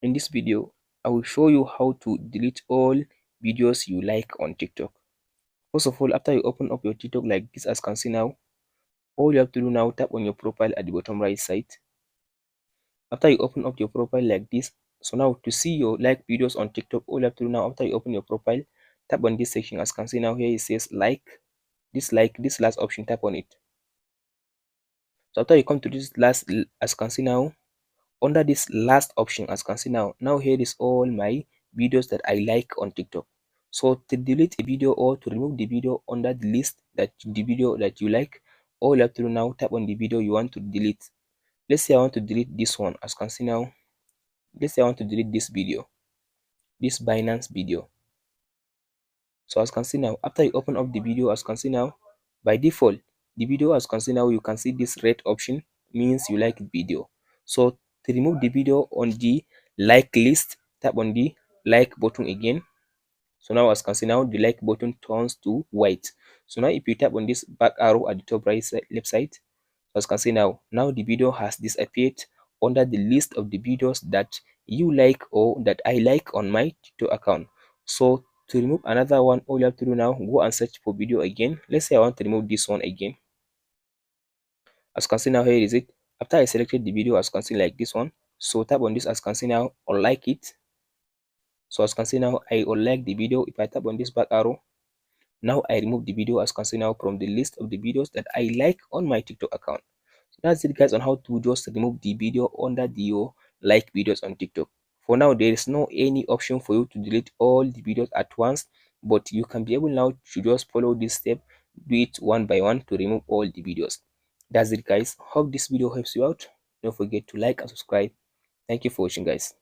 In this video, I will show you how to delete all videos you like on TikTok. First of all, after you open up your TikTok like this as can see now, all you have to do now, tap on your profile at the bottom right side. After you open up your profile like this, so now to see your like videos on TikTok, all you have to do now after you open your profile, tap on this section as can see now here it says like, this last option, tap on it. So after you come to this last as can see now, under this last option as can see now here is all my videos that I like on TikTok. So to delete a video or to remove the video under the list that the video that you like, all you have to do now, tap on the video you want to delete. Let's say I want to delete this one as can see now. Let's say I want to delete this video, this Binance video. So as can see now, after you open up the video as can see now, by default the video as can see now, you can see this red option means you like the video. So to remove the video on the like list, tap on the like button again. So now as can see now, the like button turns to white. So now if you tap on this back arrow at the top right side, left side, as can see now the video has disappeared under the list of the videos that you like or that I like on my TikTok account. So to remove another one, all you have to do now, go and search for video again. Let's say I want to remove this one again. As can see now, here is it. After I selected the video as can see like this one, so tap on this as can see now, unlike it. So as can see now, I unlike the video. If I tap on this back arrow, now I remove the video as can see now from the list of the videos that I like on my TikTok account. So that's it guys on how to just remove the video under the your like videos on TikTok. For now, there is no any option for you to delete all the videos at once, but you can be able now to just follow this step, do it one by one to remove all the videos. That's it guys. Hope this video helps you out. Don't forget to like and subscribe. Thank you for watching guys.